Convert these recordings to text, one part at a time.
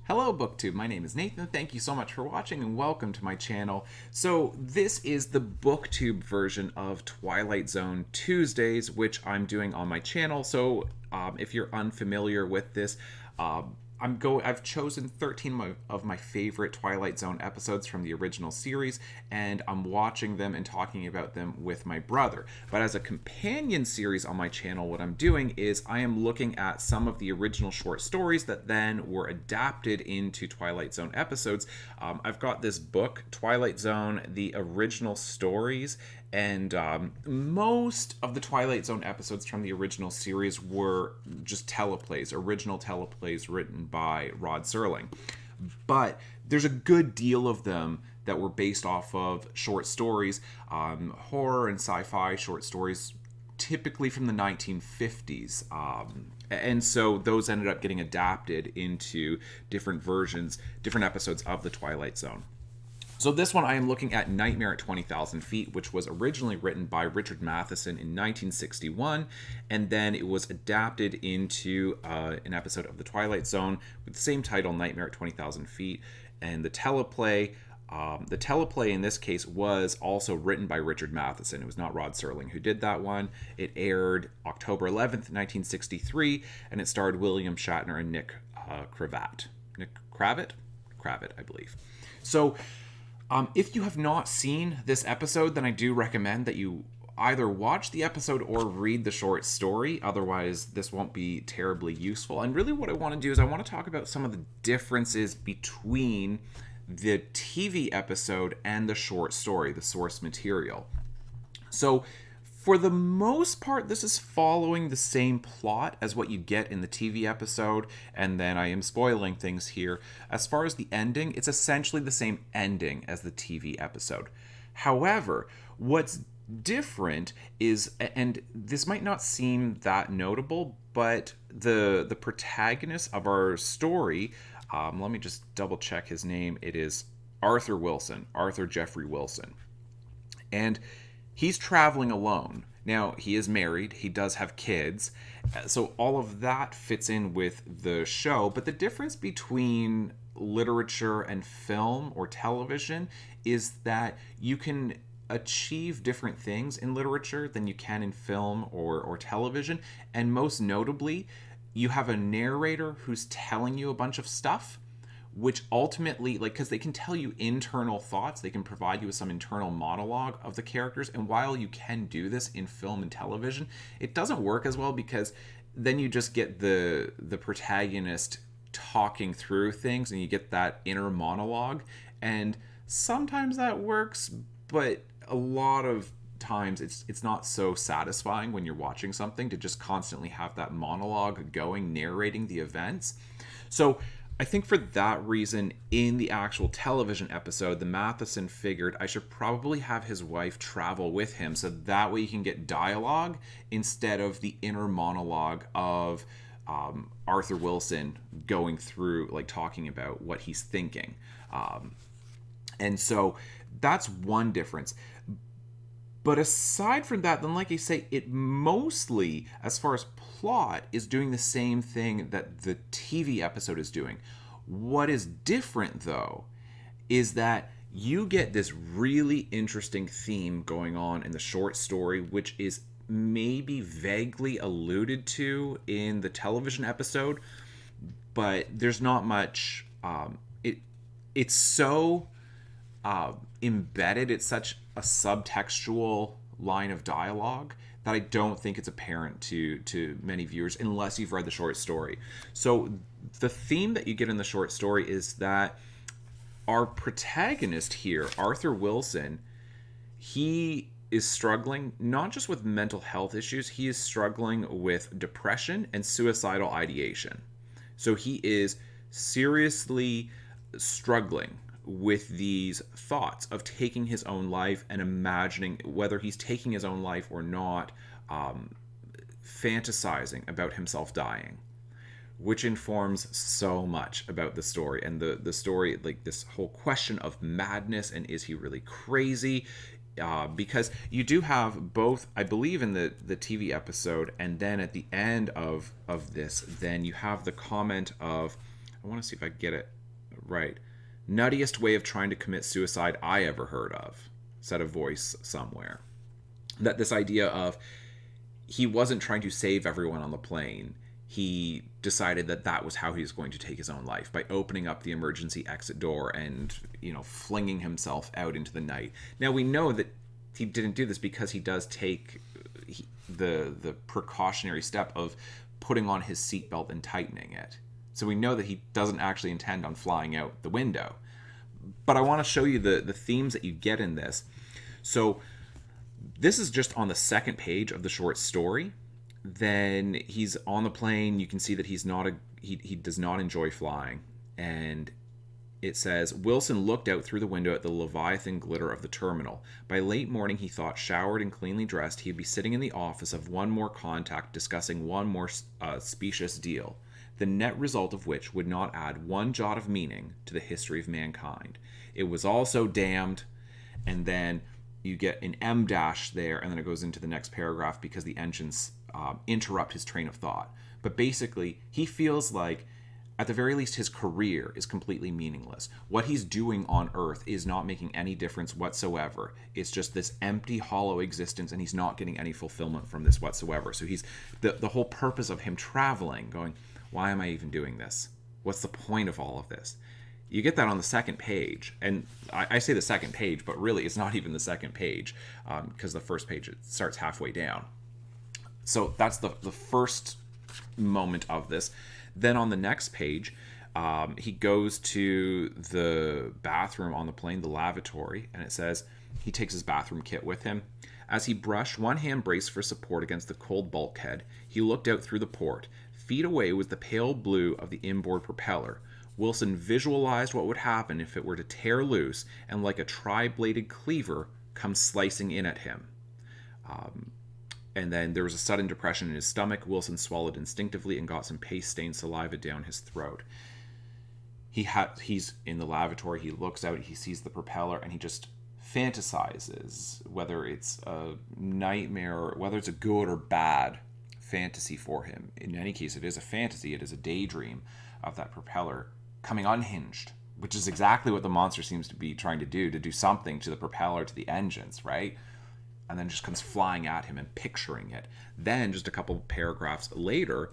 Hello BookTube, my name is Nathan. Thank you so much for watching and welcome to my channel. So this is the BookTube version of Twilight Zone Tuesdays, which I'm doing on my channel. So if you're unfamiliar with this, I've chosen 13 of my favorite Twilight Zone episodes from the original series, and I'm watching them and talking about them with my brother. But as a companion series on my channel, what I'm doing is I am looking at some of the original short stories that then were adapted into Twilight Zone episodes. I've got this book, Twilight Zone, the original stories, and most of the Twilight Zone episodes from the original series were just teleplays, original teleplays written by Rod Serling. But there's a good deal of them that were based off of short stories, horror and sci-fi short stories, typically from the 1950s. And so those ended up getting adapted into different versions, different episodes of the Twilight Zone. So this one I am looking at Nightmare at 20,000 Feet, which was originally written by Richard Matheson in 1961, and then it was adapted into an episode of The Twilight Zone with the same title, Nightmare at 20,000 Feet. And the teleplay in this case was also written by Richard Matheson. It was not Rod Serling who did that one. It aired October 11th, 1963, and it starred William Shatner and Nick Kravitz, I believe. So if you have not seen this episode, then I do recommend that you either watch the episode or read the short story. Otherwise, this won't be terribly useful. And really what I want to do is I want to talk about some of the differences between the TV episode and the short story, the source material. So for the most part, this is following the same plot as what you get in the TV episode, and then I am spoiling things here. As far as the ending, it's essentially the same ending as the TV episode. However, what's different is, and this might not seem that notable, but the protagonist of our story, let me just double check his name. It is Arthur Jeffrey Wilson. And he's traveling alone. Now, he is married. He does have kids. So all of that fits in with the show. But the difference between literature and film or television is that you can achieve different things in literature than you can in film or television. And most notably, you have a narrator who's telling you a bunch of stuff, which ultimately, because they can tell you internal thoughts, they can provide you with some internal monologue of the characters. And while you can do this in film and television, it doesn't work as well because then you just get the protagonist talking through things and you get that inner monologue. And sometimes that works, but a lot of times it's not so satisfying when you're watching something to just constantly have that monologue going, narrating the events. So I think for that reason, in the actual television episode, the Matheson figured I should probably have his wife travel with him so that way you can get dialogue instead of the inner monologue of Arthur Wilson going through, talking about what he's thinking. And so that's one difference. But aside from that, then like I say, it mostly, as far as plot, is doing the same thing that the TV episode is doing. What is different, though, is that you get this really interesting theme going on in the short story, which is maybe vaguely alluded to in the television episode, but there's not much. It's so embedded. It's such a subtextual line of dialogue that I don't think it's apparent to many viewers unless you've read the short story. So the theme that you get in the short story is that our protagonist here, Arthur Wilson, he is struggling not just with mental health issues, he is struggling with depression and suicidal ideation. So he is seriously struggling with these thoughts of taking his own life and imagining whether he's taking his own life or not, fantasizing about himself dying, which informs so much about the story. And the story, this whole question of madness and is he really crazy, because you do have both, I believe, in the TV episode, and then at the end of this, then you have the comment of, I want to see if I get it Right. Nuttiest way of trying to commit suicide I ever heard of, said a voice somewhere. That this idea of he wasn't trying to save everyone on the plane. He decided that that was how he was going to take his own life, by opening up the emergency exit door and, flinging himself out into the night. Now, we know that he didn't do this because he does take the precautionary step of putting on his seatbelt and tightening it. So we know that he doesn't actually intend on flying out the window. But I want to show you the themes that you get in this. So this is just on the second page of the short story. Then he's on the plane. You can see that he does not enjoy flying. And it says, Wilson looked out through the window at the leviathan glitter of the terminal. By late morning, he thought, showered and cleanly dressed, he'd be sitting in the office of one more contact discussing one more specious deal, the net result of which would not add one jot of meaning to the history of mankind. It was all so damned. And then you get an M dash there, and then it goes into the next paragraph because the engines interrupt his train of thought. But basically, he feels like, at the very least, his career is completely meaningless. What he's doing on Earth is not making any difference whatsoever. It's just this empty, hollow existence, and he's not getting any fulfillment from this whatsoever. So he's the whole purpose of him traveling, going, why am I even doing this? What's the point of all of this? You get that on the second page. And I say the second page, but really it's not even the second page, because the first page, it starts halfway down. So that's the first moment of this. Then on the next page, he goes to the bathroom on the plane, the lavatory, and it says he takes his bathroom kit with him. As he brushed one hand braced for support against the cold bulkhead, he looked out through the port. Feet away was the pale blue of the inboard propeller. Wilson visualized what would happen if it were to tear loose and, like a tri-bladed cleaver, come slicing in at him. And then there was a sudden depression in his stomach. Wilson swallowed instinctively and got some paste-stained saliva down his throat. He's in the lavatory. He looks out. He sees the propeller, and he just fantasizes, whether it's a nightmare, whether it's a good or bad fantasy for him. In any case, it is a fantasy. It is a daydream of that propeller coming unhinged, which is exactly what the monster seems to be trying to do something to the propeller, to the engines, right? And then just comes flying at him and picturing it. Then, just a couple paragraphs later,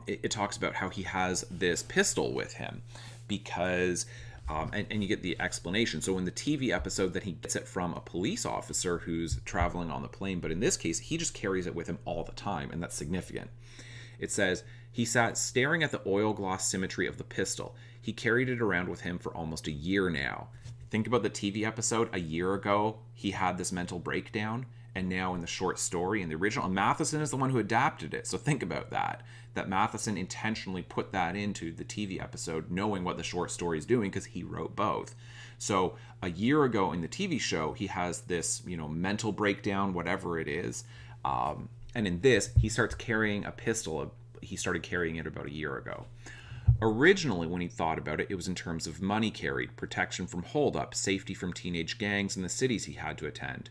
it talks about how he has this pistol with him because, and you get the explanation. So in the TV episode, that he gets it from a police officer who's traveling on the plane, but in this case, he just carries it with him all the time, and that's significant. It says, he sat staring at the oil gloss symmetry of the pistol. He carried it around with him for almost a year now. Think about the TV episode. A year ago, he had this mental breakdown, and now in the short story, in the original, and Matheson is the one who adapted it. So think about that Matheson intentionally put that into the TV episode, knowing what the short story is doing, because he wrote both. So a year ago in the TV show, he has this, mental breakdown, whatever it is. And in this, he starts carrying a pistol. He started carrying it about a year ago. Originally, when he thought about it, it was in terms of money carried, protection from holdup, safety from teenage gangs in the cities he had to attend.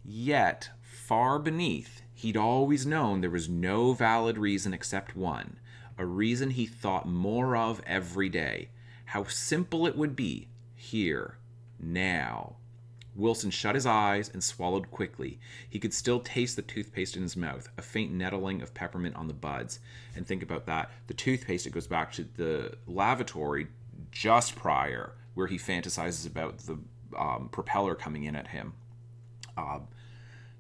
Yet, far beneath, he'd always known there was no valid reason except one, a reason he thought more of every day. How simple it would be, here, now. Wilson shut his eyes and swallowed quickly. He could still taste the toothpaste in his mouth, a faint nettling of peppermint on the buds. And think about that. The toothpaste, it goes back to the lavatory just prior, where he fantasizes about the propeller coming in at him.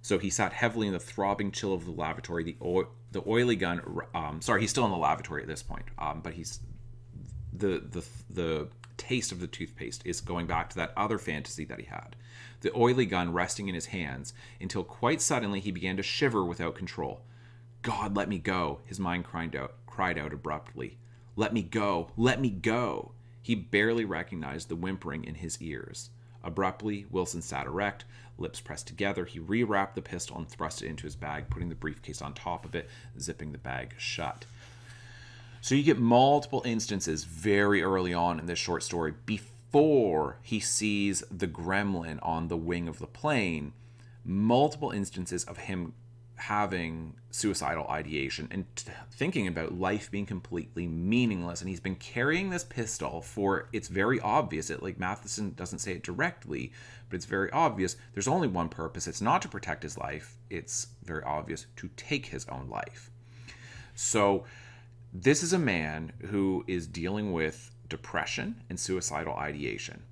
So he sat heavily in the throbbing chill of the lavatory. The oily gun, he's still in the lavatory at this point, but he's the taste of the toothpaste is going back to that other fantasy that he had. The oily gun resting in his hands, until quite suddenly he began to shiver without control. God, let me go, his mind cried out abruptly. Let me go, let me go. He barely recognized the whimpering in his ears. Abruptly, Wilson sat erect, lips pressed together. He rewrapped the pistol and thrust it into his bag, putting the briefcase on top of it, zipping the bag shut. So you get multiple instances very early on in this short story, before he sees the gremlin on the wing of the plane, multiple instances of him having suicidal ideation and thinking about life being completely meaningless. And he's been carrying this pistol for, it's very obvious. It, like, Matheson doesn't say it directly, but it's very obvious. There's only one purpose. It's not to protect his life. It's very obvious to take his own life. So this is a man who is dealing with depression and suicidal ideation.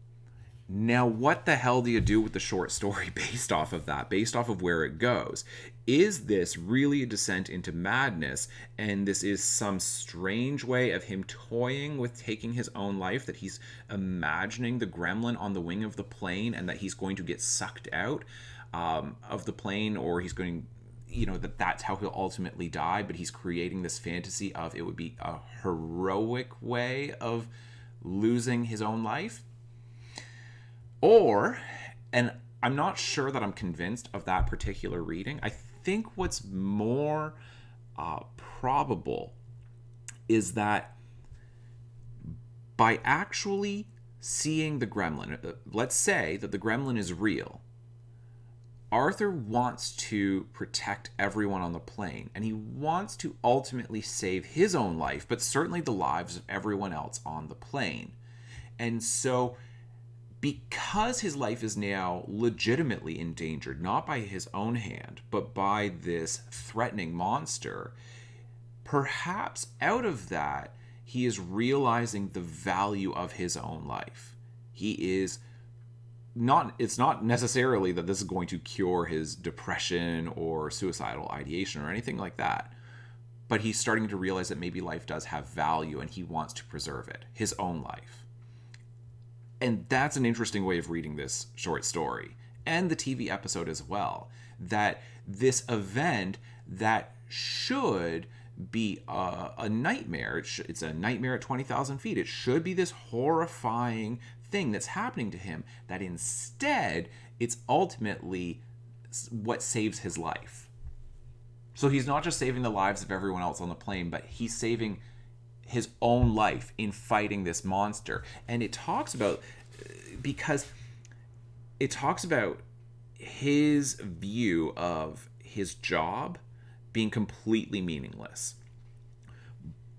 Now, what the hell do you do with the short story based off of that, based off of where it goes? Is this really a descent into madness, and this is some strange way of him toying with taking his own life, that he's imagining the gremlin on the wing of the plane and that he's going to get sucked out of the plane, or he's going, that's how he'll ultimately die, but he's creating this fantasy of it would be a heroic way of losing his own life? Or, and I'm not sure that I'm convinced of that particular reading. I think what's more probable is that by actually seeing the gremlin, let's say that the gremlin is real, Arthur wants to protect everyone on the plane, and he wants to ultimately save his own life, but certainly the lives of everyone else on the plane. And so, because his life is now legitimately endangered, not by his own hand, but by this threatening monster, perhaps out of that, he is realizing the value of his own life. It's not necessarily that this is going to cure his depression or suicidal ideation or anything like that, but he's starting to realize that maybe life does have value and he wants to preserve it, his own life. And that's an interesting way of reading this short story, and the TV episode as well, that this event that should be a nightmare, it's a nightmare at 20,000 feet, it should be this horrifying thing that's happening to him, that instead it's ultimately what saves his life. So he's not just saving the lives of everyone else on the plane, but he's saving his own life in fighting this monster. And it talks about, because it talks about his view of his job being completely meaningless,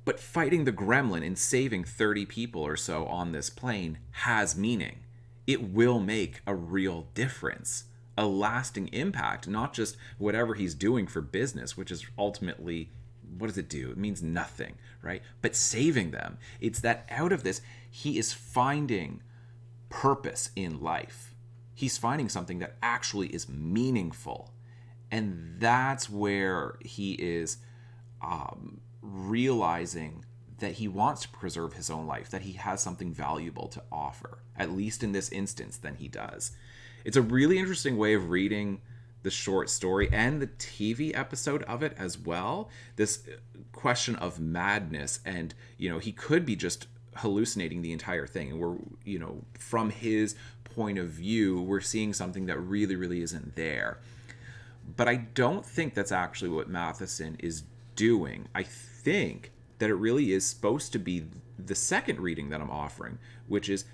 but fighting the gremlin and saving 30 people or so on this plane has meaning. It will make a real difference, a lasting impact, not just whatever he's doing for business, which is ultimately, what does it do? It means nothing, right? But saving them, it's that out of this, he is finding purpose in life. He's finding something that actually is meaningful. And that's where he is realizing that he wants to preserve his own life, that he has something valuable to offer, at least in this instance, than he does. It's a really interesting way of reading the short story and the TV episode of it as well. This question of madness, and he could be just hallucinating the entire thing, and we're from his point of view, we're seeing something that really, really isn't there. But I don't think that's actually what Matheson is doing. I think that it really is supposed to be the second reading that I'm offering, which is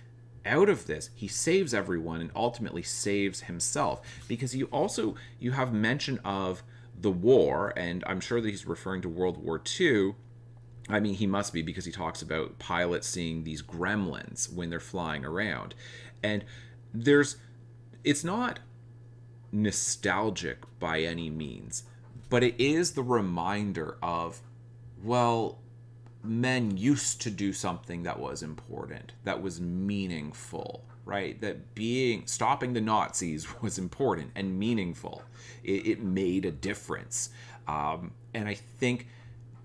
out of this, he saves everyone and ultimately saves himself. Because you have mention of the war, and I'm sure that he's referring to World War II. I mean, he must be, because he talks about pilots seeing these gremlins when they're flying around. And it's not nostalgic by any means, but it is the reminder of, well, men used to do something that was important, that was meaningful, right? That stopping the Nazis was important and meaningful. It made a difference. And I think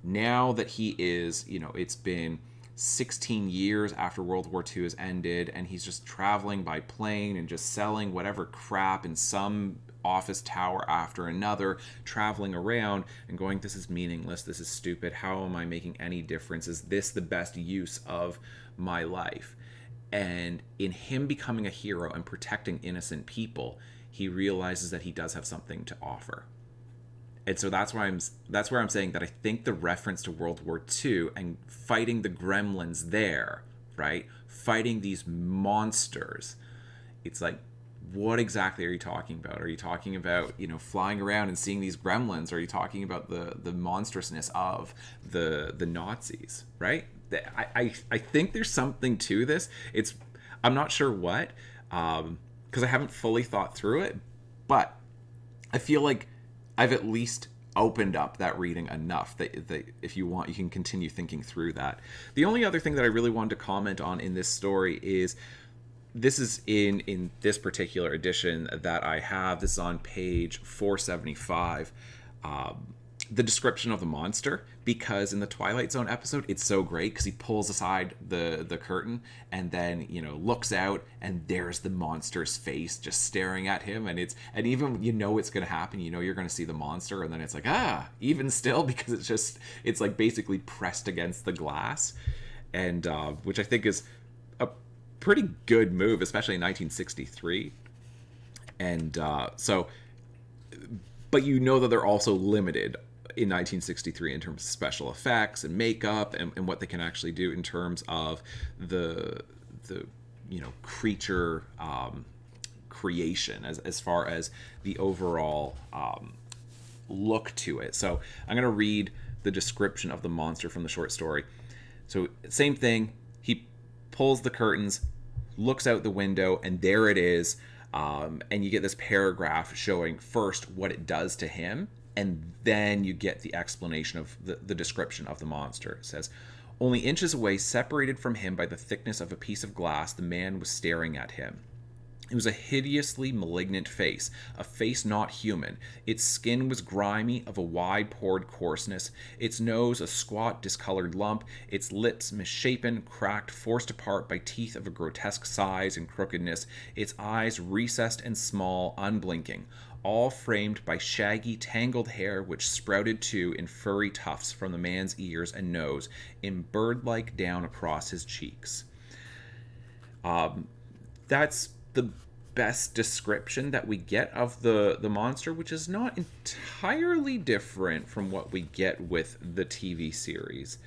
now that he is, it's been 16 years after World War II has ended, and he's just traveling by plane and just selling whatever crap in some office tower after another, traveling around and going, this is meaningless, this is stupid, how am I making any difference? Is this the best use of my life? And in him becoming a hero and protecting innocent people, he realizes that he does have something to offer. And so that's where I'm saying that I think the reference to World War II and fighting the gremlins there, right? Fighting these monsters. It's like, what exactly are you talking about? Are you talking about, flying around and seeing these gremlins? Or are you talking about the monstrousness of the Nazis, right? I think there's something to this. I'm not sure what, because I haven't fully thought through it, but I feel like I've at least opened up that reading enough that if you want, you can continue thinking through that. The only other thing that I really wanted to comment on in this story is, this is in this particular edition that I have. This is on page 475. The description of the monster, because in the Twilight Zone episode, it's so great because he pulls aside the curtain and then looks out, and there's the monster's face just staring at him, and even it's going to happen, you're going to see the monster, and then it's like, even still, because it's like basically pressed against the glass, and which I think is a pretty good move, especially in 1963. And so, but that they're also limited in 1963 in terms of special effects and makeup and what they can actually do in terms of the creature creation as far as the overall look to it. So I'm going to read the description of the monster from the short story. So same thing, he pulls the curtains, looks out the window, and there it is. And you get this paragraph showing first what it does to him, and then you get the explanation of the description of the monster. It says, only inches away, separated from him by the thickness of a piece of glass, the man was staring at him. It was a hideously malignant face, a face not human. Its skin was grimy, of a wide-pored coarseness, its nose a squat, discolored lump, its lips misshapen, cracked, forced apart by teeth of a grotesque size and crookedness, its eyes recessed and small, unblinking, all framed by shaggy, tangled hair which sprouted too in furry tufts from the man's ears and nose, in bird-like down across his cheeks. That's the best description that we get of the monster, which is not entirely different from what we get with the TV series,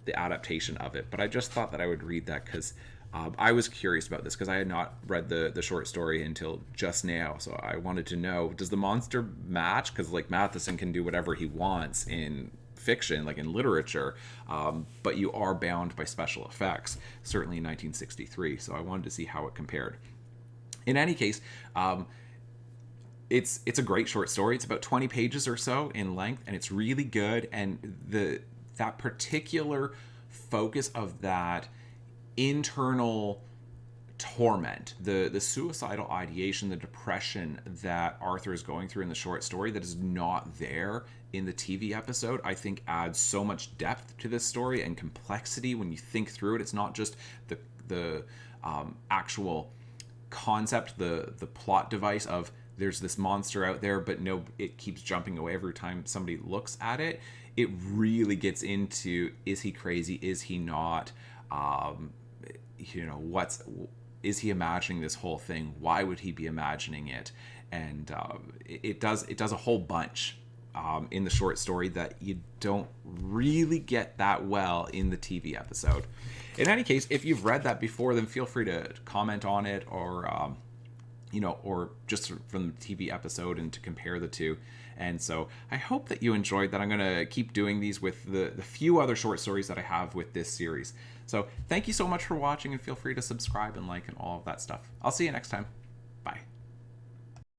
the adaptation of it. But I just thought that I would read that because I was curious about this, because I had not read the short story until just now. So I wanted to know, does the monster match? Because like Matheson can do whatever he wants in fiction, like in literature, but you are bound by special effects, certainly in 1963. So I wanted to see how it compared. In any case, it's a great short story. It's about 20 pages or so in length, and it's really good. And that particular focus of that internal torment, the suicidal ideation, the depression that Arthur is going through in the short story that is not there in the TV episode, I think adds so much depth to this story and complexity when you think through it. It's not just the actual concept, the plot device of there's this monster out there, but no, it keeps jumping away every time somebody looks at it. It really gets into, is he crazy? Is he not? Is he imagining this whole thing? Why would he be imagining it? And it does a whole bunch in the short story that you don't really get that well in the TV episode. In any case, if you've read that before, then feel free to comment on it, or or just from the TV episode, and to compare the two. And so I hope that you enjoyed that. I'm going to keep doing these with the few other short stories that I have with this series. So thank you so much for watching, and feel free to subscribe and like and all of that stuff. I'll see you next time.